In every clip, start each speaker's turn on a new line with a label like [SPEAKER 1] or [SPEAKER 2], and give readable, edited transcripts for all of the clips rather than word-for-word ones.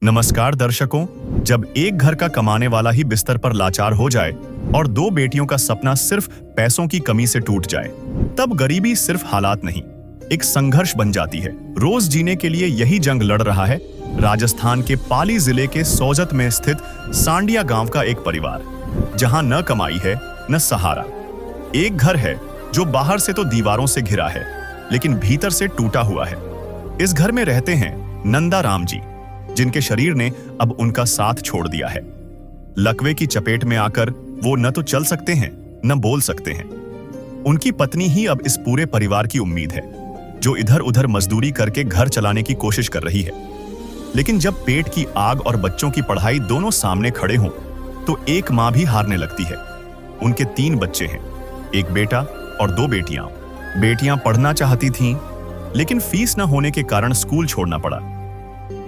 [SPEAKER 1] नमस्कार दर्शकों। जब एक घर का कमाने वाला ही बिस्तर पर लाचार हो जाए और दो बेटियों का सपना सिर्फ पैसों की कमी से टूट जाए, तब गरीबी सिर्फ हालात नहीं, एक संघर्ष बन जाती है। रोज जीने के लिए यही जंग लड़ रहा है राजस्थान के पाली जिले के सोजत में स्थित सांडिया गांव का एक परिवार, जहां न कमाई है न सहारा। एक घर है जो बाहर से तो दीवारों से घिरा है, लेकिन भीतर से टूटा हुआ है। इस घर में रहते हैं नंदा राम जी, जिनके शरीर ने अब उनका साथ छोड़ दिया है। लकवे की चपेट में आकर वो न तो चल सकते हैं न बोल सकते हैं। उनकी पत्नी ही अब इस पूरे परिवार की उम्मीद है, जो इधर उधर मजदूरी करके घर चलाने की कोशिश कर रही है। लेकिन जब पेट की आग और बच्चों की पढ़ाई दोनों सामने खड़े हों, तो एक मां भी हारने लगती है। उनके 3 बच्चे हैं, एक बेटा और 2 बेटियां। बेटियां पढ़ना चाहती थीं, लेकिन फीस न होने के कारण स्कूल छोड़ना पड़ा।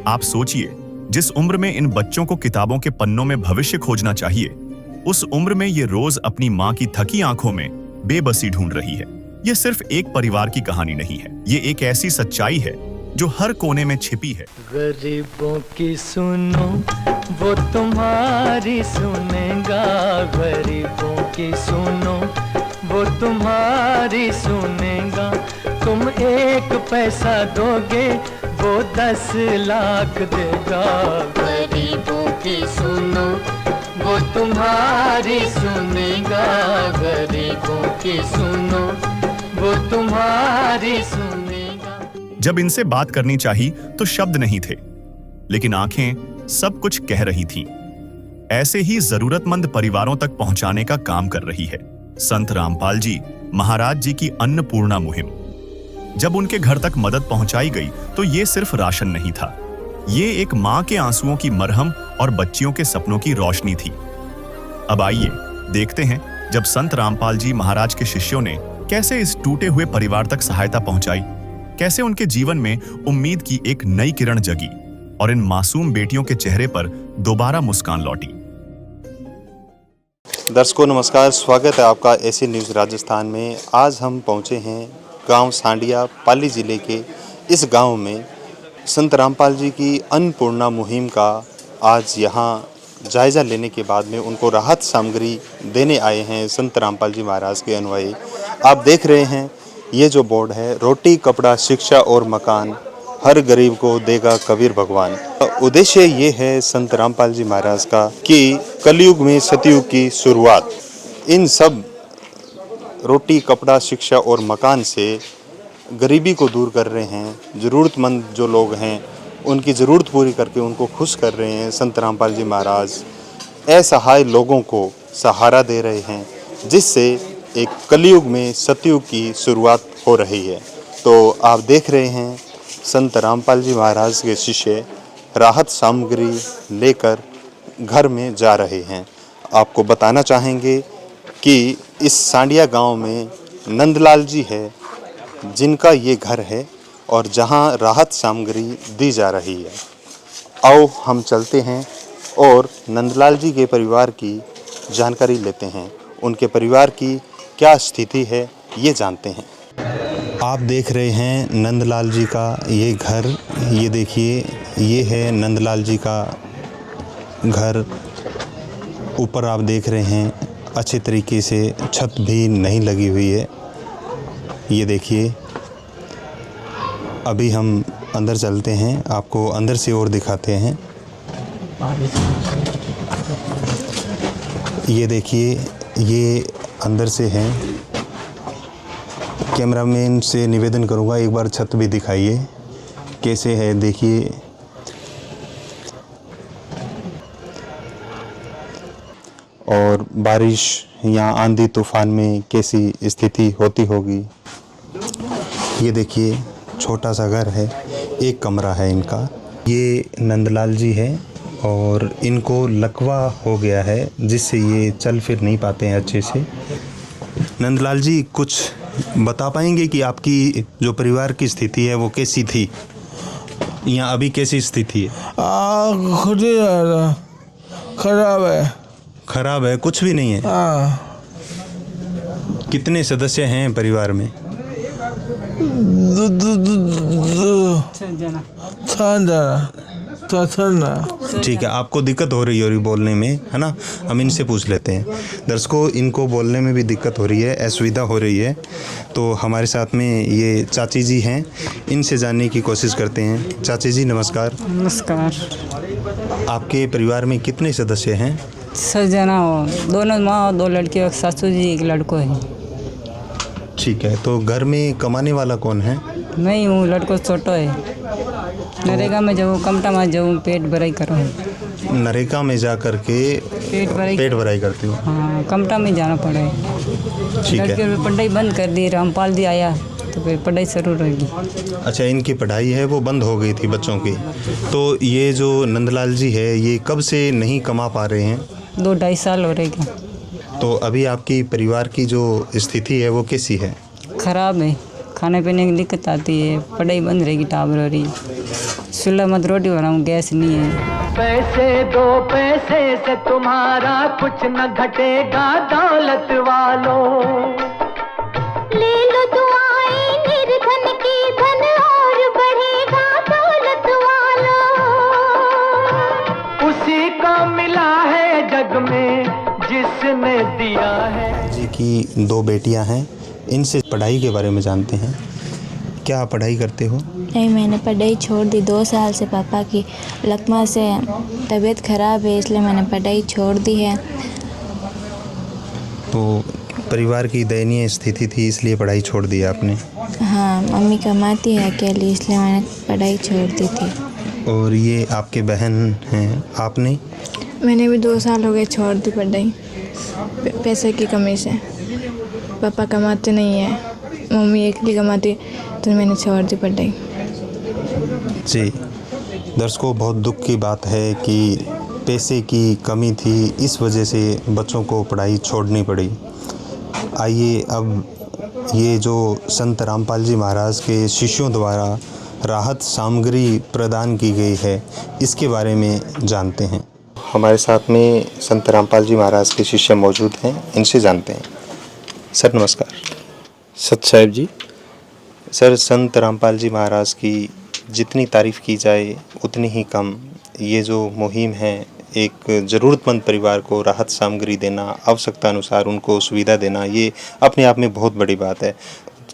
[SPEAKER 1] आप सोचिए, जिस उम्र में इन बच्चों को किताबों के पन्नों में भविष्य खोजना चाहिए, उस उम्र में ये रोज अपनी मां की थकी आंखों में बेबसी ढूंढ रही है। ये सिर्फ एक परिवार की कहानी नहीं है, ये एक ऐसी सच्चाई है जो हर कोने में छिपी है।
[SPEAKER 2] गरीबों की सुनो, वो तुम्हारी सुनेगा। गरीबों की सुनो, वो तुम्हारी सुनेगा। तुम 1 पैसा दोगे, वो 10 लाख देगा। गरीबों की सुनो, वो तुम्हारी सुनेगा। गरीबों की सुनो, वो तुम्हारी सुनेगा।
[SPEAKER 1] जब इनसे बात करनी चाहिए तो शब्द नहीं थे, लेकिन आंखें सब कुछ कह रही थीं। ऐसे ही जरूरतमंद परिवारों तक पहुंचाने का काम कर रही है संत रामपाल जी महाराज जी की अन्नपूर्णा मुहिम। जब उनके घर तक मदद पहुंचाई गई तो ये सिर्फ राशन नहीं था, ये एक मां के आंसुओं की मरहम और बच्चियों के सपनों की रोशनी थी। अब आइए देखते हैं, जब संत रामपाल जी महाराज के शिष्यों ने कैसे इस टूटे हुए परिवार तक सहायता पहुंचाई, कैसे उनके जीवन में उम्मीद की एक नई किरण जगी और इन मासूम बेटियों के चेहरे पर दोबारा मुस्कान लौटी।
[SPEAKER 3] दर्शकों नमस्कार, स्वागत है आपका एसी न्यूज़ राजस्थान में। आज हम पहुंचे हैं गांव सांडिया, पाली ज़िले के इस गांव में संत रामपाल जी की अन्नपूर्णा मुहिम का आज यहां जायज़ा लेने के बाद में उनको राहत सामग्री देने आए हैं संत रामपाल जी महाराज के अनुयायी। आप देख रहे हैं ये जो बोर्ड है, रोटी कपड़ा शिक्षा और मकान, हर गरीब को देगा कबीर भगवान। उद्देश्य ये है संत रामपाल जी महाराज का कि कलयुग में सतयुग की शुरुआत। इन सब रोटी कपड़ा शिक्षा और मकान से गरीबी को दूर कर रहे हैं। ज़रूरतमंद जो लोग हैं उनकी ज़रूरत पूरी करके उनको खुश कर रहे हैं संत रामपाल जी महाराज। असहाय लोगों को सहारा दे रहे हैं, जिससे एक कलयुग में सतयुग की शुरुआत हो रही है। तो आप देख रहे हैं संत रामपाल जी महाराज के शिष्य राहत सामग्री लेकर घर में जा रहे हैं। आपको बताना चाहेंगे कि इस सांडिया गांव में नंदलाल जी है, जिनका ये घर है और जहां राहत सामग्री दी जा रही है। आओ हम चलते हैं और नंदलाल जी के परिवार की जानकारी लेते हैं, उनके परिवार की क्या स्थिति है ये जानते हैं। आप देख रहे हैं नंदलाल जी का ये घर, ये देखिए, ये है नंदलाल जी का घर। ऊपर आप देख रहे हैं अच्छे तरीके से छत भी नहीं लगी हुई है। ये देखिए, अभी हम अंदर चलते हैं, आपको अंदर से और दिखाते हैं। ये देखिए, ये अंदर से है। कैमरामैन से निवेदन करूंगा, एक बार छत भी दिखाइए कैसे है। देखिए, और बारिश या आंधी तूफान में कैसी स्थिति होती होगी। ये देखिए, छोटा सा घर है, 1 कमरा है इनका। ये नंदलाल जी है और इनको लकवा हो गया है, जिससे ये चल फिर नहीं पाते हैं अच्छे से। नंदलाल जी, कुछ बता पाएंगे कि आपकी जो परिवार की स्थिति है वो कैसी थी या अभी कैसी स्थिति है?
[SPEAKER 4] खुद ही खराब है।
[SPEAKER 3] खराब है, कुछ भी नहीं है? कितने सदस्य हैं परिवार में?
[SPEAKER 4] 3 जना। शासन है।
[SPEAKER 3] ठीक है, आपको दिक्कत हो रही है बोलने में, है ना? हम इनसे पूछ लेते हैं। दर्शकों, इनको बोलने में भी दिक्कत हो रही है, असुविधा हो रही है। तो हमारे साथ में ये चाची जी हैं, इनसे जानने की कोशिश करते हैं। चाची जी नमस्कार।
[SPEAKER 5] नमस्कार।
[SPEAKER 3] आपके परिवार में कितने सदस्य हैं?
[SPEAKER 5] 6 जना हो, दोनों माँ और 2 लड़के और सासू जी 1 लड़को है।
[SPEAKER 3] ठीक है, तो घर में कमाने वाला कौन है?
[SPEAKER 5] मैं ही हूँ, लड़को छोटो है। नरेगा में जाऊँ, कमटा में जाऊँ, पेट भराई करूँ।
[SPEAKER 3] नरेगा में जा कर के पेट भराई करती हूँ।
[SPEAKER 5] हाँ, कमटा में जाना पड़े।
[SPEAKER 3] ठीक है।
[SPEAKER 5] लड़के पढ़ाई बंद कर दी, रामपाल जी आया तो फिर पढ़ाई शुरू रहेगी।
[SPEAKER 3] अच्छा, इनकी पढ़ाई है वो बंद हो गई थी बच्चों की। तो ये जो नंदलाल जी है, ये कब से नहीं कमा पा रहे हैं?
[SPEAKER 5] 2-2.5 साल हो रहेगा।
[SPEAKER 3] तो अभी आपकी परिवार की जो स्थिति है वो कैसी है?
[SPEAKER 5] खराब है, खाने पीने की दिक्कत आती है, पढ़ाई बंद रहेगी, टावर हो रही। चूल्हा मत रोटी बनाऊँ, गैस नहीं है।
[SPEAKER 2] पैसे दो, पैसे से तुम्हारा कुछ न घटेगा दौलत वालों।
[SPEAKER 6] ले लो दुआएं निर्धन की, धन और बढ़ेगा दौलत वालों।
[SPEAKER 2] उसी को मिला है जग में जिसने दिया है।
[SPEAKER 3] जी की 2 बेटियां हैं, इनसे पढ़ाई के बारे में जानते हैं। क्या आप पढ़ाई करते हो?
[SPEAKER 6] नहीं, मैंने पढ़ाई छोड़ दी 2 साल से। पापा की लकवा से तबीयत ख़राब है, इसलिए मैंने पढ़ाई छोड़ दी है।
[SPEAKER 3] तो परिवार की दयनीय स्थिति थी, इसलिए पढ़ाई छोड़ दी आपने?
[SPEAKER 6] हाँ, मम्मी कमाती है अकेली, इसलिए मैंने पढ़ाई छोड़ दी थी।
[SPEAKER 3] और ये आपके बहन हैं, आपने?
[SPEAKER 7] मैंने भी 2 साल हो गए छोड़ दी पढ़ाई, पैसे की कमी से। पापा कमाते नहीं है, मम्मी अकेली कमाती, तो मैंने छोड़ दी पढ़ाई।
[SPEAKER 3] जी दर्शकों, बहुत दुख की बात है कि पैसे की कमी थी, इस वजह से बच्चों को पढ़ाई छोड़नी पड़ी। आइए अब ये जो संत रामपाल जी महाराज के शिष्यों द्वारा राहत सामग्री प्रदान की गई है, इसके बारे में जानते हैं। हमारे साथ में संत रामपाल जी महाराज के शिष्य मौजूद हैं, इनसे जानते हैं। सर नमस्कार।
[SPEAKER 8] सत साहिब जी।
[SPEAKER 3] सर, संत रामपाल जी महाराज की जितनी तारीफ़ की जाए उतनी ही कम। ये जो मुहिम है, एक ज़रूरतमंद परिवार को राहत सामग्री देना, आवश्यकता अनुसार उनको सुविधा देना, ये अपने आप में बहुत बड़ी बात है।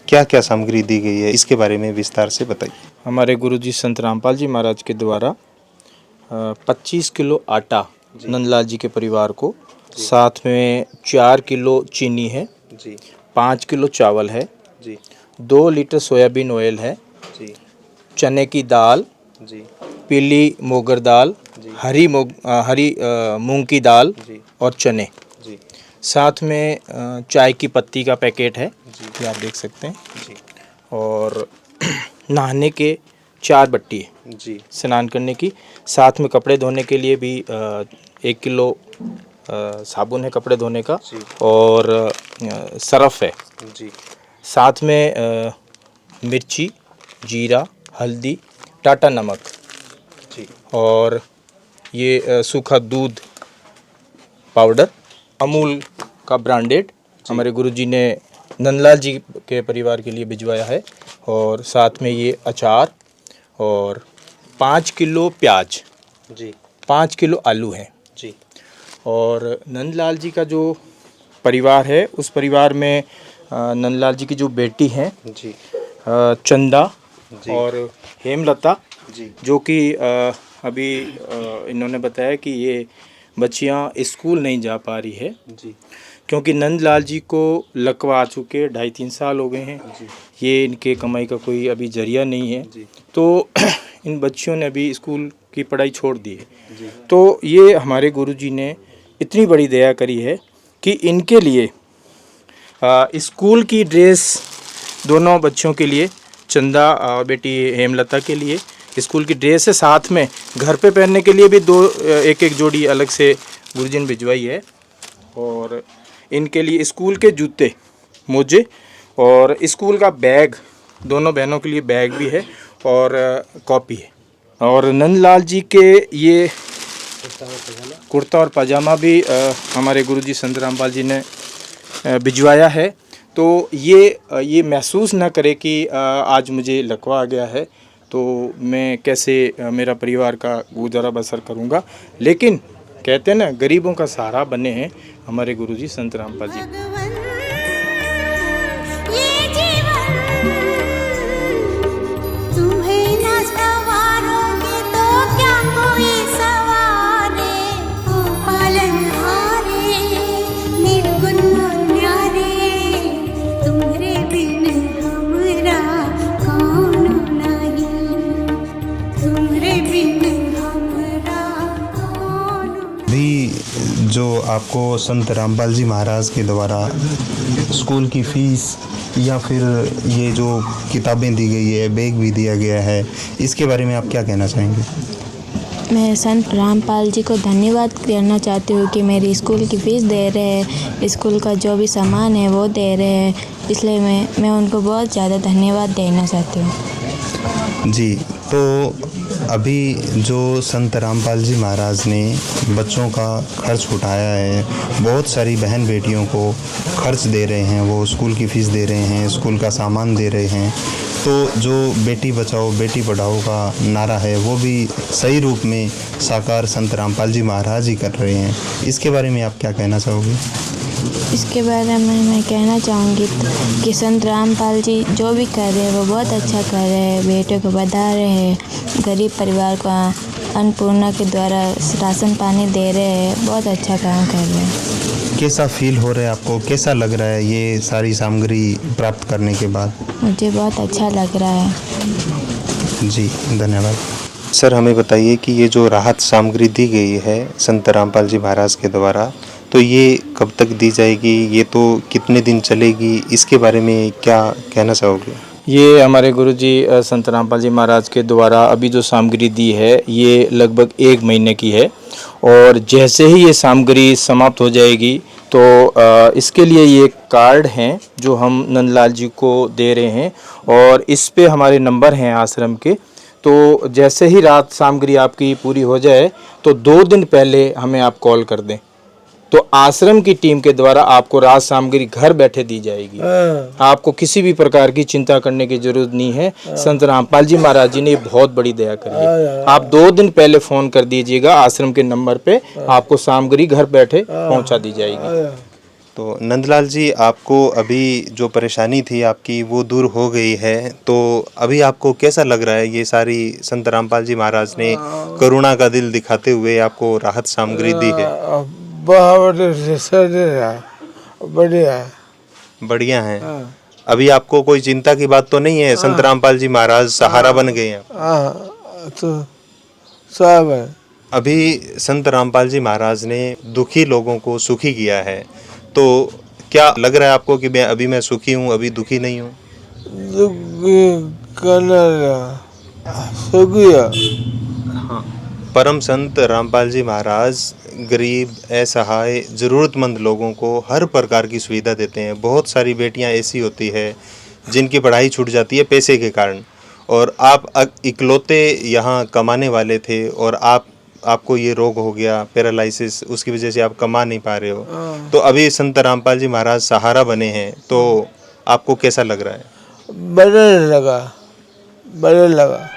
[SPEAKER 3] क्या क्या सामग्री दी गई है, इसके बारे में विस्तार से बताइए।
[SPEAKER 8] हमारे गुरुजी संत रामपाल जी महाराज के द्वारा 25 किलो आटा नंदलाल जी के परिवार को, साथ में 4 किलो चीनी है
[SPEAKER 3] जी,
[SPEAKER 8] 5 किलो चावल है
[SPEAKER 3] जी,
[SPEAKER 8] 2 लीटर सोयाबीन ऑयल है
[SPEAKER 3] जी,
[SPEAKER 8] चने की दाल
[SPEAKER 3] जी,
[SPEAKER 8] पीली मोगर दाल, हरी मूंग की दाल
[SPEAKER 3] जी,
[SPEAKER 8] और चने,
[SPEAKER 3] जी,
[SPEAKER 8] साथ में चाय की पत्ती का पैकेट है, ये आप देख सकते हैं
[SPEAKER 3] जी,
[SPEAKER 8] और नहाने के 4 बट्टी है
[SPEAKER 3] जी,
[SPEAKER 8] स्नान करने की, साथ में कपड़े धोने के लिए भी 1 किलो साबुन है कपड़े धोने का, और सरफ है
[SPEAKER 3] जी,
[SPEAKER 8] साथ में मिर्ची, जीरा, हल्दी, टाटा नमक
[SPEAKER 3] जी,
[SPEAKER 8] और ये सूखा दूध पाउडर अमूल का ब्रांडेड हमारे गुरुजी ने नंदलाल जी के परिवार के लिए भिजवाया है, और साथ में ये अचार और 5 किलो प्याज
[SPEAKER 3] जी,
[SPEAKER 8] 5 किलो आलू है
[SPEAKER 3] जी,
[SPEAKER 8] और नंदलाल जी का जो परिवार है उस परिवार में नंदलाल जी की जो बेटी हैं
[SPEAKER 3] जी,
[SPEAKER 8] चंदा
[SPEAKER 3] जी,
[SPEAKER 8] और हेमलता,
[SPEAKER 3] जी,
[SPEAKER 8] जो कि अभी इन्होंने बताया कि ये बच्चियां स्कूल नहीं जा पा रही है
[SPEAKER 3] जी,
[SPEAKER 8] क्योंकि नंदलाल जी को लकवा आ चुके 2.5-3 साल हो गए हैं। ये इनके कमाई का कोई अभी जरिया नहीं है, तो इन बच्चियों ने अभी स्कूल की पढ़ाई छोड़ दी है। तो ये हमारे गुरुजी ने इतनी बड़ी दया करी है कि इनके लिए स्कूल की ड्रेस दोनों बच्चों के लिए, चंदा और बेटी हेमलता के लिए स्कूल की ड्रेस है, साथ में घर पे पहनने के लिए भी एक जोड़ी अलग से गुरुजी ने भिजवाई है, और इनके लिए स्कूल के जूते, मोजे और स्कूल का बैग, दोनों बहनों के लिए बैग भी है और कॉपी है। और नंदलाल जी के ये कुर्ता और पजामा भी हमारे गुरुजी संत रामपाल जी ने भिजवाया है, तो ये महसूस ना करे कि आज मुझे लकवा आ गया है, तो मैं कैसे मेरा परिवार का गुजारा बसर करूँगा। लेकिन कहते हैं ना, गरीबों का सहारा बने हैं हमारे गुरुजी संत रामपाल जी।
[SPEAKER 3] जो आपको संत रामपाल जी महाराज के द्वारा स्कूल की फ़ीस या फिर ये जो किताबें दी गई है, बैग भी दिया गया है, इसके बारे में आप क्या कहना चाहेंगे?
[SPEAKER 6] मैं संत रामपाल जी को धन्यवाद करना चाहती हूँ कि मेरी स्कूल की फ़ीस दे रहे हैं, स्कूल का जो भी सामान है वो दे रहे हैं, इसलिए मैं उनको बहुत ज़्यादा धन्यवाद देना चाहती हूँ।
[SPEAKER 3] जी, तो अभी जो संत रामपाल जी महाराज ने बच्चों का खर्च उठाया है, बहुत सारी बहन बेटियों को खर्च दे रहे हैं, वो स्कूल की फ़ीस दे रहे हैं, स्कूल का सामान दे रहे हैं, तो जो बेटी बचाओ बेटी पढ़ाओ का नारा है वो भी सही रूप में साकार संत रामपाल जी महाराज ही कर रहे हैं। इसके बारे में आप क्या कहना चाहोगे?
[SPEAKER 6] इसके बारे में मैं कहना चाहूँगी कि संत रामपाल जी जो भी कर रहे हैं वो बहुत अच्छा कर रहे हैं, बेटे को बता रहे हैं, गरीब परिवार को अन्नपूर्णा के द्वारा राशन पानी दे रहे हैं, बहुत अच्छा काम कर रहे हैं।
[SPEAKER 3] कैसा फील हो रहा है आपको, कैसा लग रहा है ये सारी सामग्री प्राप्त करने के बाद?
[SPEAKER 6] मुझे बहुत अच्छा लग रहा है।
[SPEAKER 3] जी, धन्यवाद। सर, हमें बताइए कि ये जो राहत सामग्री दी गई है संत रामपाल जी महाराज के द्वारा, तो ये कब तक दी जाएगी, ये तो कितने दिन चलेगी, इसके बारे में क्या कहना चाहोगे?
[SPEAKER 8] ये हमारे गुरुजी संत रामपाल जी महाराज के द्वारा अभी जो सामग्री दी है ये लगभग 1 महीने की है, और जैसे ही ये सामग्री समाप्त हो जाएगी तो इसके लिए ये कार्ड हैं जो हम नंदलाल जी को दे रहे हैं, और इस पे हमारे नंबर हैं आश्रम के। तो जैसे ही रात सामग्री आपकी पूरी हो जाए तो 2 दिन पहले हमें आप कॉल कर दें, तो आश्रम की टीम के द्वारा आपको रात सामग्री घर बैठे दी जाएगी। आपको किसी भी प्रकार की चिंता करने की जरूरत नहीं है। संत रामपाल जी महाराज जी ने बहुत बड़ी दया करी है। आप 2 दिन पहले फोन कर दीजिएगा आश्रम के नंबर पे, आपको सामग्री घर बैठे पहुंचा दी जाएगी।
[SPEAKER 3] तो नंदलाल जी, आपको अभी जो परेशानी थी आपकी वो दूर हो गई है, तो अभी आपको कैसा लग रहा है? ये सारी संत रामपाल जी महाराज ने करुणा का दिल दिखाते हुए आपको राहत सामग्री दी है। बढ़िया है। अभी आपको कोई चिंता की बात तो नहीं है? संत रामपाल जी महाराज सहारा बन गए हैं।
[SPEAKER 4] तो सब है।
[SPEAKER 3] अभी संत रामपाल जी महाराज ने दुखी लोगों को सुखी किया है, तो क्या लग रहा है आपको कि अभी मैं सुखी हूँ, अभी दुखी नहीं हूँ? हाँ। परम संत रामपाल जी महाराज गरीब, असहाय, ज़रूरतमंद लोगों को हर प्रकार की सुविधा देते हैं। बहुत सारी बेटियां ऐसी होती है जिनकी पढ़ाई छूट जाती है पैसे के कारण, और आप इकलौते यहाँ कमाने वाले थे, और आपको ये रोग हो गया, पैरालिसिस, उसकी वजह से आप कमा नहीं पा रहे हो। तो अभी संत रामपाल जी महाराज सहारा बने हैं, तो आपको कैसा लग रहा है?
[SPEAKER 4] बड़े लगा।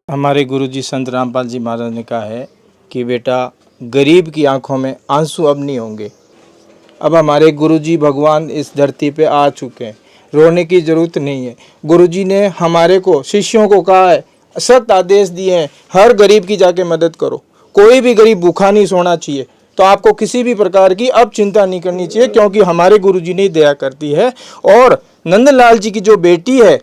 [SPEAKER 8] हमारे गुरुजी संत रामपाल जी महाराज ने कहा है कि बेटा, गरीब की आंखों में आंसू अब नहीं होंगे। अब हमारे गुरुजी भगवान इस धरती पे आ चुके हैं, रोने की ज़रूरत नहीं है। गुरुजी ने हमारे को, शिष्यों को कहा है, सख्त आदेश दिए हैं, हर गरीब की जाके मदद करो। कोई भी गरीब भूखा नहीं सोना चाहिए। तो आपको किसी भी प्रकार की अब चिंता नहीं करनी चाहिए, क्योंकि हमारे गुरुजी ने दया करती है। और नंदलाल जी की जो बेटी है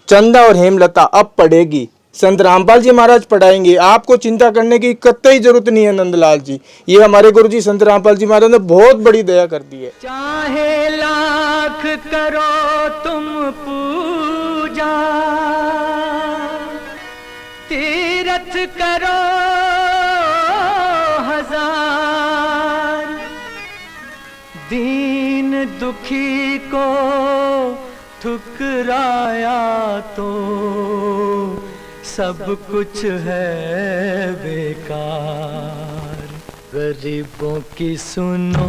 [SPEAKER 8] चंदा और हेमलता अब पढ़ेगी, संत रामपाल जी महाराज पढ़ाएंगे, आपको चिंता करने की कतई जरूरत नहीं है नंदलाल जी। ये हमारे गुरुजी संत रामपाल जी महाराज ने बहुत बड़ी दया कर दी है।
[SPEAKER 2] चाहे लाख करो तुम पूजा, तीरथ करो हजार, दीन दुखी को ठुकराया तो सब कुछ है बेकार। गरीबों की सुनो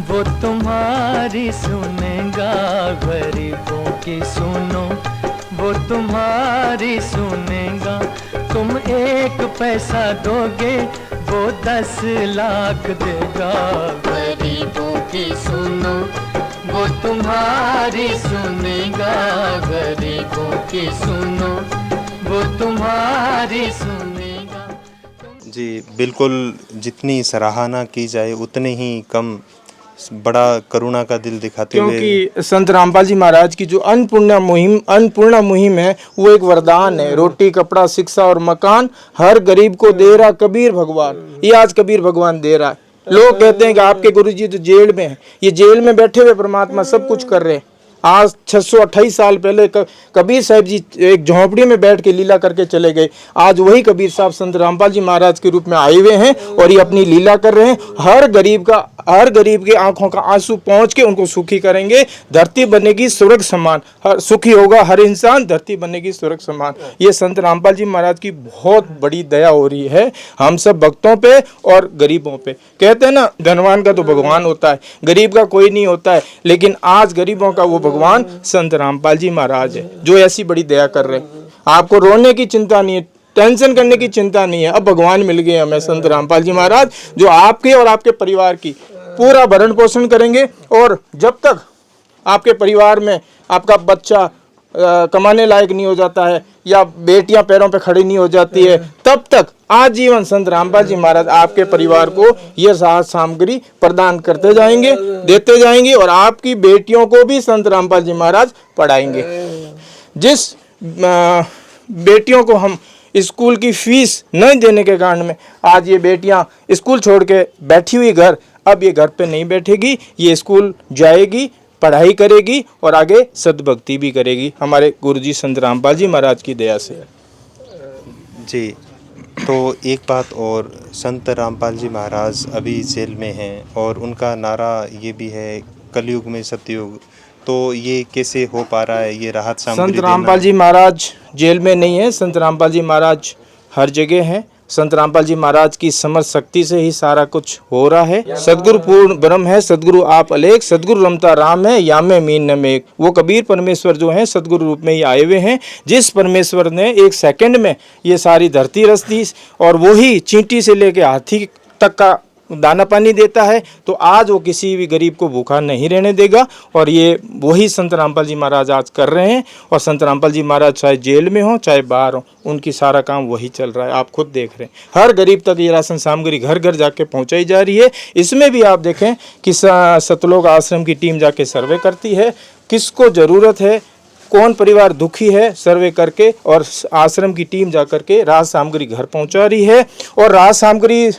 [SPEAKER 2] वो तुम्हारी सुनेगा, गरीबों की सुनो वो तुम्हारी सुनेगा। तुम 1 पैसा दोगे वो 10 लाख देगा। गरीबों की सुनो वो तुम्हारी सुनेगा, गरीबों की सुनो वो तुम्हारी सुनेगा।
[SPEAKER 3] जी बिल्कुल, जितनी सराहना की जाए उतने ही कम, बड़ा करुणा का दिल दिखाते हुए।
[SPEAKER 8] क्योंकि संत रामपाल जी महाराज की जो अन्नपूर्णा मुहिम है वो एक वरदान है। रोटी कपड़ा शिक्षा और मकान हर गरीब को दे रहा कबीर भगवान, ये आज कबीर भगवान दे रहा है। लोग कहते हैं कि आपके गुरुजी तो जेल में हैं, ये जेल में बैठे हुए परमात्मा सब कुछ कर रहे हैं। आज 628 साल पहले कबीर साहब जी एक झोंपड़ी में बैठ के लीला करके चले गए। आज वही कबीर साहब संत रामपाल जी महाराज के रूप में आए हुए हैं और ये अपनी लीला कर रहे हैं। हर गरीब के आंखों का आंसू पहुंच के उनको सुखी करेंगे। धरती बनेगी स्वर्ग समान, सुखी होगा हर इंसान, धरती बनेगी स्वर्ग समान। ये संत रामपाल जी महाराज की बहुत बड़ी दया हो रही है हम सब भक्तों पे और गरीबों पे। कहते हैं ना, धनवान का तो भगवान होता है, गरीब का कोई नहीं होता है। लेकिन आज गरीबों का वो भगवान संत रामपाल जी महाराज है जो ऐसी बड़ी दया कर रहे हैं। आपको रोने की चिंता नहीं है, टेंशन करने की चिंता नहीं है। अब भगवान मिल गए हमें संत रामपाल जी महाराज, जो आपके और आपके परिवार की पूरा भरण पोषण करेंगे। और जब तक आपके परिवार में आपका बच्चा कमाने लायक नहीं हो जाता है या बेटियां पैरों पे खड़ी नहीं हो जाती है, तब तक आजीवन संत रामपाल जी महाराज आपके परिवार को ये साहस सामग्री प्रदान करते जाएंगे, देते जाएंगे। और आपकी बेटियों को भी संत रामपाल जी महाराज पढ़ाएंगे। जिस बेटियों को हम स्कूल की फीस नहीं देने के कारण में आज ये बेटियां स्कूल छोड़ के बैठी हुई घर, अब ये घर पे नहीं बैठेगी, ये स्कूल जाएगी, पढ़ाई करेगी और आगे सद्भक्ति भी करेगी हमारे गुरुजी संत रामपाल जी महाराज की दया से।
[SPEAKER 3] जी, तो एक बात और, संत रामपाल जी महाराज अभी जेल में हैं और उनका नारा ये भी है कलयुग में सतयुग, तो ये कैसे हो पा रहा है ये राहत सामग्री?
[SPEAKER 8] संत रामपाल जी महाराज जेल में नहीं है, संत रामपाल जी महाराज हर जगह हैं। संत रामपाल जी महाराज की समर्थ शक्ति से ही सारा कुछ हो रहा है। सदगुरु पूर्ण ब्रह्म है, सदगुरु आप अलेख, सदगुरु रमता राम है, या में मीन न मेघ। वो कबीर परमेश्वर जो हैं सदगुरु रूप में ही आए हुए हैं। जिस परमेश्वर ने 1 सेकंड में ये सारी धरती रच दी और वही चींटी से लेके हाथी तक का दाना पानी देता है, तो आज वो किसी भी गरीब को भूखा नहीं रहने देगा। और ये वही संत रामपाल जी महाराज आज कर रहे हैं। और संत रामपाल जी महाराज चाहे जेल में हो चाहे बाहर हो, उनकी सारा काम वही चल रहा है, आप खुद देख रहे हैं। हर गरीब तक ये राशन सामग्री घर घर जाके पहुंचाई जा रही है। इसमें भी आप देखें कि सतलोक आश्रम की टीम जाके सर्वे करती है, किसको ज़रूरत है, कौन परिवार दुखी है, सर्वे करके और आश्रम की टीम जा करके राहत सामग्री घर पहुँचा रही है। और राहत सामग्री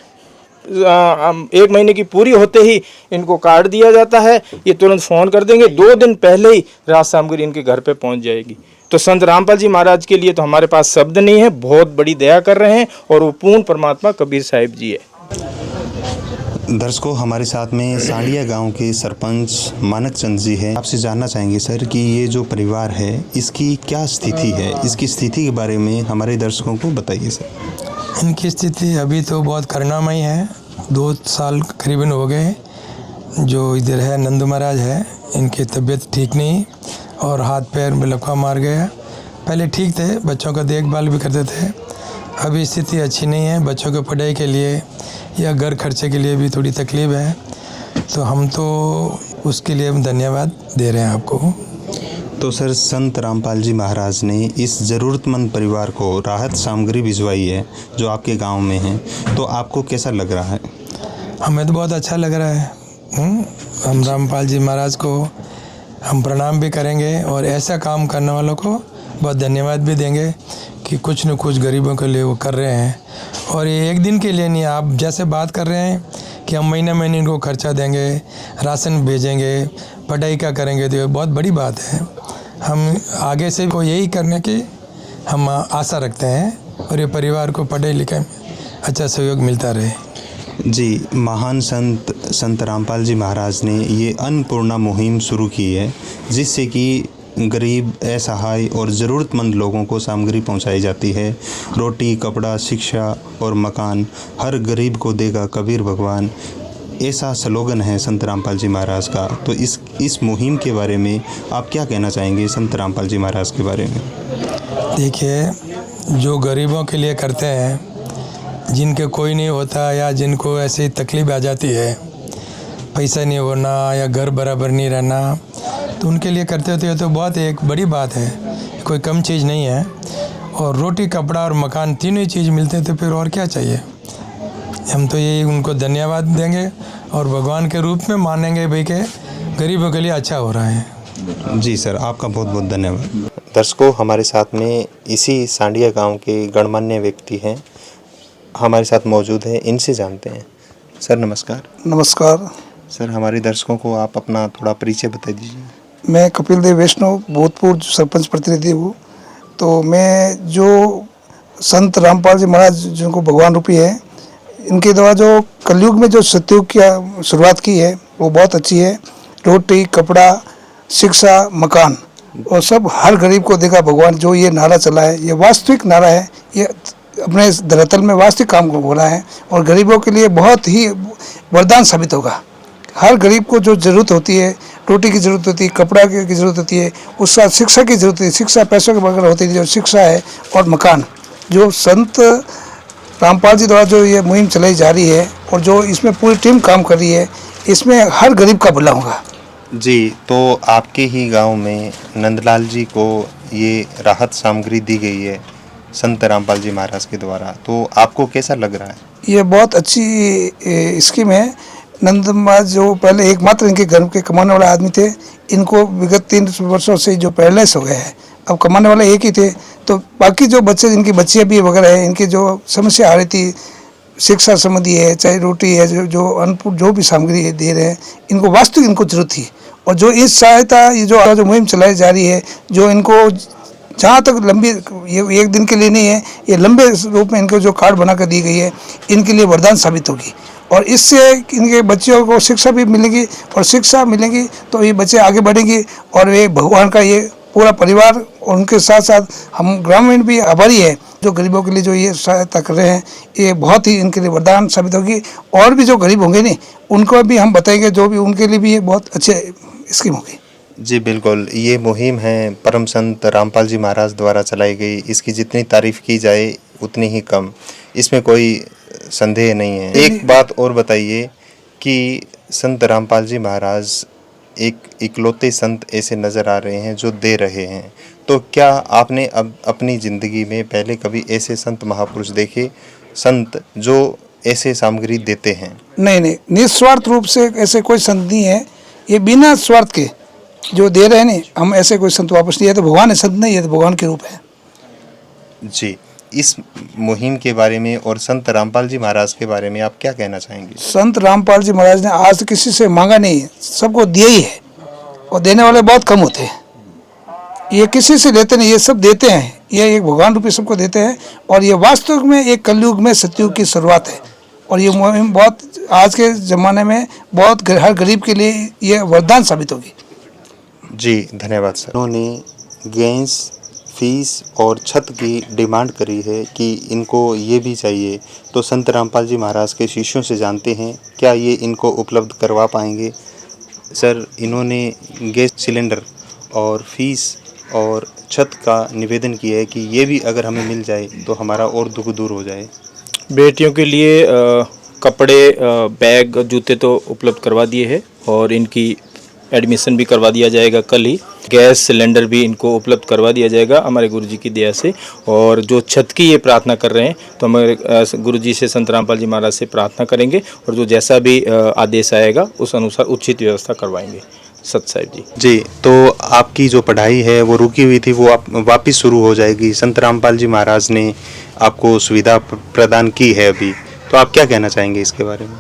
[SPEAKER 8] 1 महीने की पूरी होते ही इनको कार्ड दिया जाता है, ये तुरंत फ़ोन कर देंगे, 2 दिन पहले ही राहत सामग्री इनके घर पे पहुंच जाएगी। तो संत रामपाल जी महाराज के लिए तो हमारे पास शब्द नहीं है, बहुत बड़ी दया कर रहे हैं और वो पूर्ण परमात्मा कबीर साहिब जी है।
[SPEAKER 3] दर्शकों, हमारे साथ में सांडिया गांव के सरपंच मानक चंद जी हैं। आपसे जानना चाहेंगे सर कि ये जो परिवार है इसकी क्या स्थिति है, इसकी स्थिति के बारे में हमारे दर्शकों को बताइए सर।
[SPEAKER 9] इनकी स्थिति अभी तो बहुत करुणामयी है। 2 साल करीबन हो गए जो इधर है नंदू महाराज है, इनकी तबीयत ठीक नहीं और हाथ पैर में लकवा मार गया। पहले ठीक थे, बच्चों का देखभाल भी करते थे, अभी स्थिति अच्छी नहीं है। बच्चों की पढ़ाई के लिए या घर खर्चे के लिए भी थोड़ी तकलीफ है, तो हम तो उसके लिए हम धन्यवाद दे रहे हैं आपको।
[SPEAKER 3] तो सर, संत रामपाल जी महाराज ने इस ज़रूरतमंद परिवार को राहत सामग्री भिजवाई है जो आपके गांव में है, तो आपको कैसा लग रहा है?
[SPEAKER 9] हमें तो बहुत अच्छा लग रहा है। हम रामपाल जी महाराज को हम प्रणाम भी करेंगे और ऐसा काम करने वालों को बहुत धन्यवाद भी देंगे कि कुछ न कुछ गरीबों के लिए वो कर रहे हैं। और ये एक दिन के लिए नहीं, आप जैसे बात कर रहे हैं कि हम महीने महीने इनको खर्चा देंगे, राशन भेजेंगे, पढ़ाई का करेंगे, तो ये बहुत बड़ी बात है। हम आगे से को यही करने की हम आशा रखते हैं और ये परिवार को पढ़ाई लिखाई में अच्छा सहयोग मिलता रहे।
[SPEAKER 3] जी, महान संत रामपाल जी महाराज ने ये अन्नपूर्णा मुहिम शुरू की है, जिससे कि गरीब, असहाय और ज़रूरतमंद लोगों को सामग्री पहुंचाई जाती है। रोटी, कपड़ा, शिक्षा और मकान हर गरीब को देगा कबीर भगवान, ऐसा स्लोगन है संत रामपाल जी महाराज का। तो इस मुहिम के बारे में आप क्या कहना चाहेंगे, संत रामपाल जी महाराज के बारे में?
[SPEAKER 9] देखिए, जो गरीबों के लिए करते हैं, जिनके कोई नहीं होता या जिनको ऐसी तकलीफ आ जाती है, पैसा नहीं होना या घर बराबर नहीं रहना, तो उनके लिए करते होते तो बहुत एक बड़ी बात है, कोई कम चीज़ नहीं है। और रोटी, कपड़ा और मकान तीनों ही चीज़ मिलते हैं तो फिर और क्या चाहिए। हम तो यही उनको धन्यवाद देंगे और भगवान के रूप में मानेंगे भाई के गरीबों के लिए अच्छा हो रहा है।
[SPEAKER 3] जी सर, आपका बहुत बहुत धन्यवाद। दर्शकों, हमारे साथ में इसी सांडिया गांव के गणमान्य व्यक्ति हैं, हमारे साथ मौजूद हैं, इनसे जानते हैं। सर नमस्कार।
[SPEAKER 10] नमस्कार
[SPEAKER 3] सर, हमारे दर्शकों को आप अपना थोड़ा परिचय बता दीजिए।
[SPEAKER 10] मैं कपिल देव वैष्णव, भूतपूर्व सरपंच प्रतिनिधि हूँ। तो मैं जो संत रामपाल जी महाराज जिनको भगवान रूपी है, इनके द्वारा जो कलयुग में जो सतयुग की शुरुआत की है वो बहुत अच्छी है। रोटी, कपड़ा, शिक्षा, मकान और सब हर गरीब को देगा भगवान, जो ये नारा चला है, ये वास्तविक नारा है। ये अपने धरातल में वास्तविक काम हो रहा है और गरीबों के लिए बहुत ही वरदान साबित होगा। हर गरीब को जो ज़रूरत होती है, रोटी की ज़रूरत होती है, कपड़ा की ज़रूरत होती है, उसका शिक्षा की ज़रूरत है। शिक्षा पैसों के बगैर होती है, जो शिक्षा है, और मकान, जो संत रामपाल जी द्वारा जो ये मुहिम चलाई जा रही है और जो इसमें पूरी टीम काम कर रही है, इसमें हर गरीब का भला होगा।
[SPEAKER 3] जी, तो आपके ही गांव में नंदलाल जी को ये राहत सामग्री दी गई है संत रामपाल जी महाराज के द्वारा, तो आपको कैसा लग रहा है?
[SPEAKER 10] ये बहुत अच्छी स्कीम है। नंद महाराज जो पहले एकमात्र इनके घर के कमाने वाले आदमी थे, इनको विगत 3 वर्षों से जो पैरलाइज हो गए हैं, अब कमाने वाले एक ही थे। तो बाकी जो बच्चे, इनकी बच्चियाँ भी वगैरह है, इनकी जो समस्या आ रही थी, शिक्षा संबंधी है, चाहे रोटी है, जो अन्न जो भी सामग्री दे रहे हैं, इनको वास्तविक इनको जरूरत थी। और जो इस सहायता, ये जो मुहिम चलाई जा रही है, जो इनको जहाँ तक लंबी, ये एक दिन के लिए नहीं है, ये लंबे रूप में इनको जो कार्ड बना कर दी गई है, इनके लिए वरदान साबित होगी। और इससे इनके बच्चों को शिक्षा भी मिलेगी और शिक्षा मिलेगी तो ये बच्चे आगे बढ़ेंगे और वे भगवान का ये पूरा परिवार और उनके साथ साथ हम ग्रामीण भी आभारी है, जो गरीबों के लिए जो ये सहायता कर रहे हैं, ये बहुत ही इनके लिए वरदान साबित होगी। और भी जो गरीब होंगे नहीं, उनको भी हम बताएंगे, जो भी उनके लिए भी ये बहुत अच्छे स्कीम होगी।
[SPEAKER 3] जी बिल्कुल, ये मुहिम है परम संत रामपाल जी महाराज द्वारा चलाई गई। इसकी जितनी तारीफ की जाए उतनी ही कम, इसमें कोई संदेह नहीं है। एक बात और बताइए कि संत रामपाल जी महाराज एक इकलौते संत ऐसे नज़र आ रहे हैं जो दे रहे हैं, तो क्या आपने अब अपनी ज़िंदगी में पहले कभी ऐसे संत महापुरुष देखे, संत जो ऐसे सामग्री देते हैं?
[SPEAKER 10] नहीं, निस्वार्थ रूप से ऐसे कोई संत नहीं है, ये बिना स्वार्थ के जो दे रहे हैं। नहीं, हम ऐसे कोई संत वापस नहीं है, तो भगवान है, संत नहीं है तो भगवान के रूप है।
[SPEAKER 3] जी, इस मुहिम के बारे में और संत रामपाल जी महाराज के बारे में आप क्या कहना चाहेंगे?
[SPEAKER 10] संत रामपाल जी महाराज ने आज किसी से मांगा नहीं है, सबको दिया ही है, और देने वाले बहुत कम होते हैं। ये किसी से लेते नहीं, ये सब देते हैं, ये एक भगवान रूपी सबको देते हैं। और ये वास्तविक में एक कलयुग में सतयुग की शुरुआत है और ये मुहिम बहुत आज के ज़माने में बहुत हर गरीब के लिए ये वरदान साबित होगी।
[SPEAKER 3] जी धन्यवाद सर। उन्होंने गैस, फीस और छत की डिमांड करी है कि इनको ये भी चाहिए, तो संत रामपाल जी महाराज के शिष्यों से जानते हैं क्या ये इनको उपलब्ध करवा पाएंगे। सर, इन्होंने गैस सिलेंडर और फीस और छत का निवेदन किया है कि ये भी अगर हमें मिल जाए तो हमारा और दुख दूर हो जाए।
[SPEAKER 8] बेटियों के लिए कपड़े, बैग, जूते तो उपलब्ध करवा दिए हैं और इनकी एडमिशन भी करवा दिया जाएगा कल ही। गैस सिलेंडर भी इनको उपलब्ध करवा दिया जाएगा हमारे गुरुजी की दया से। और जो छत की ये प्रार्थना कर रहे हैं तो हमारे गुरुजी से, संत रामपाल जी महाराज से प्रार्थना करेंगे और जो जैसा भी आदेश आएगा उस अनुसार उचित व्यवस्था करवाएंगे। सत साहिब जी।
[SPEAKER 3] जी, तो आपकी जो पढ़ाई है वो रुकी हुई थी, वो वापस शुरू हो जाएगी। संत रामपाल जी महाराज ने आपको सुविधा प्रदान की है अभी, तो आप क्या कहना चाहेंगे इसके बारे में?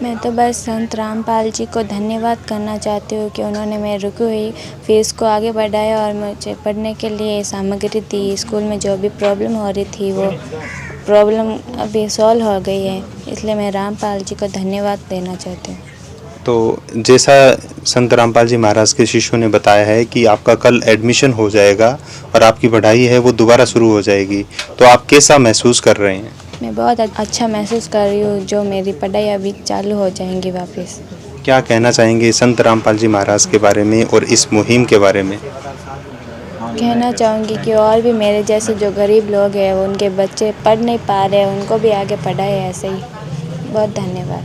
[SPEAKER 6] मैं तो बस संत रामपाल जी को धन्यवाद करना चाहती हूँ कि उन्होंने मेरी रुकी हुई फीस को आगे बढ़ाया और मुझे पढ़ने के लिए सामग्री दी। स्कूल में जो भी प्रॉब्लम हो रही थी वो प्रॉब्लम अभी सॉल्व हो गई है, इसलिए मैं रामपाल जी को धन्यवाद देना चाहती हूँ।
[SPEAKER 3] तो जैसा संत रामपाल जी महाराज के शिष्यों ने बताया है कि आपका कल एडमिशन हो जाएगा और आपकी पढ़ाई है वो दोबारा शुरू हो जाएगी, तो आप कैसा महसूस कर रहे हैं?
[SPEAKER 6] मैं बहुत अच्छा महसूस कर रही हूँ, जो मेरी पढ़ाई अभी चालू हो जाएंगी वापस।
[SPEAKER 3] क्या कहना चाहेंगे संत रामपाल जी महाराज के बारे में और इस मुहिम के बारे में?
[SPEAKER 6] कहना चाहूँगी कि और भी मेरे जैसे जो गरीब लोग हैं, उनके बच्चे पढ़ नहीं पा रहे हैं, उनको भी आगे पढ़ाए ऐसे ही। बहुत धन्यवाद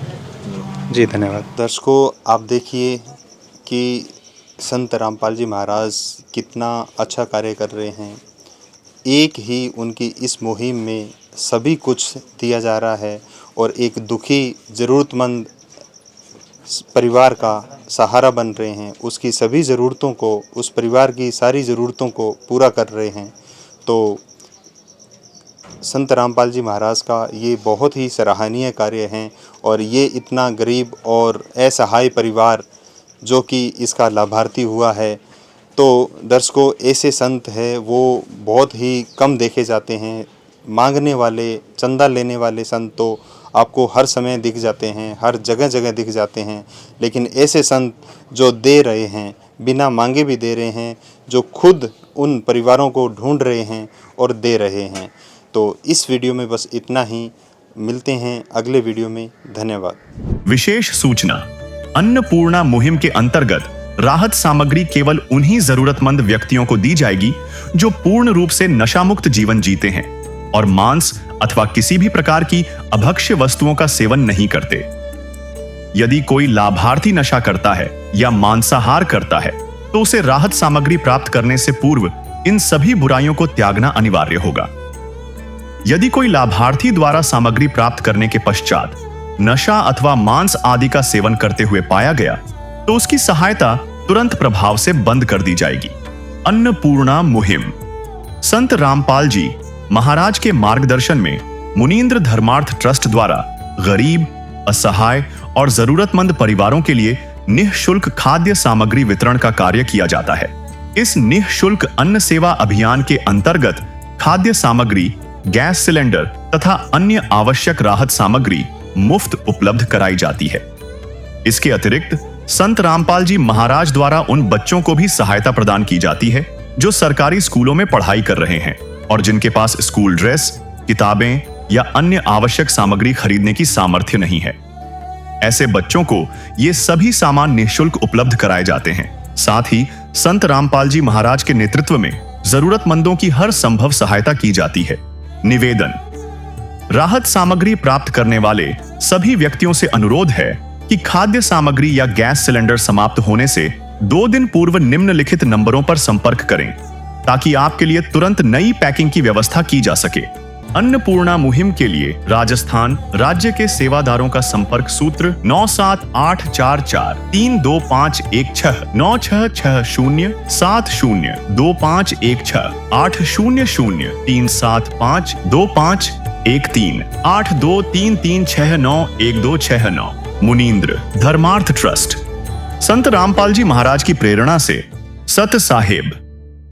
[SPEAKER 3] जी, धन्यवाद। दर्शकों, आप देखिए कि संत रामपाल जी महाराज कितना अच्छा कार्य कर रहे हैं। एक ही उनकी इस मुहिम में सभी कुछ दिया जा रहा है और एक दुखी ज़रूरतमंद परिवार का सहारा बन रहे हैं। उसकी सभी ज़रूरतों को, उस परिवार की सारी ज़रूरतों को पूरा कर रहे हैं। तो संत रामपाल जी महाराज का ये बहुत ही सराहनीय कार्य है और ये इतना गरीब और असहाय परिवार जो कि इसका लाभार्थी हुआ है। तो दर्शकों, ऐसे संत हैं वो बहुत ही कम देखे जाते हैं। मांगने वाले, चंदा लेने वाले संत तो आपको हर समय दिख जाते हैं, हर जगह जगह दिख जाते हैं, लेकिन ऐसे संत जो दे रहे हैं, बिना मांगे भी दे रहे हैं, जो खुद उन परिवारों को ढूंढ रहे हैं और दे रहे हैं। तो इस वीडियो में बस इतना ही। मिलते हैं अगले वीडियो में। धन्यवाद।
[SPEAKER 1] विशेष सूचना, अन्नपूर्णा मुहिम के अंतर्गत राहत सामग्री केवल उन्हीं जरूरतमंद व्यक्तियों को दी जाएगी जो पूर्ण रूप से नशामुक्त जीवन जीते हैं और मांस अथवा किसी भी प्रकार की अभक्ष्य वस्तुओं का सेवन नहीं करते। यदि कोई लाभार्थी नशा करता है या मांसाहार करता है तो उसे राहत सामग्री प्राप्त करने से पूर्व इन सभी बुराइयों को त्यागना अनिवार्य होगा। यदि कोई लाभार्थी द्वारा सामग्री प्राप्त करने के पश्चात नशा अथवा मांस आदि का सेवन करते हुए पाया गया तो उसकी सहायता तुरंत प्रभाव से बंद कर दी जाएगी। अन्नपूर्णा मुहिम संत रामपाल जी महाराज के मार्गदर्शन में मुनींद्र धर्मार्थ ट्रस्ट द्वारा गरीब, असहाय और जरूरतमंद परिवारों के लिए निःशुल्क खाद्य सामग्री वितरण का कार्य किया जाता है। इस निःशुल्क अन्न सेवा अभियान के अंतर्गत खाद्य सामग्री, गैस सिलेंडर तथा अन्य आवश्यक राहत सामग्री मुफ्त उपलब्ध कराई जाती है। इसके अतिरिक्त संत रामपाल जी महाराज द्वारा उन बच्चों को भी सहायता प्रदान की जाती है जो सरकारी स्कूलों में पढ़ाई कर रहे हैं और जिनके पास स्कूल ड्रेस, किताबें या अन्य आवश्यक सामग्री खरीदने की सामर्थ्य नहीं है। ऐसे बच्चों को ये सभी सामान निःशुल्क उपलब्ध कराए जाते हैं। साथ ही संत रामपाल जी महाराज के नेतृत्व में जरूरतमंदों की हर संभव सहायता की जाती है। निवेदन, राहत सामग्री प्राप्त करने वाले सभी व्यक्तियों से अनुरोध है कि खाद्य सामग्री या गैस सिलेंडर समाप्त होने से 2 दिन पूर्व निम्नलिखित नंबरों पर संपर्क करें ताकि आपके लिए तुरंत नई पैकिंग की व्यवस्था की जा सके। अन्नपूर्णा मुहिम के लिए राजस्थान राज्य के सेवादारों का संपर्क सूत्र 9784432516 9660702516 8003752513 8233691269। मुनींद्र धर्मार्थ ट्रस्ट। संत रामपाल जी महाराज की प्रेरणा से सत साहेब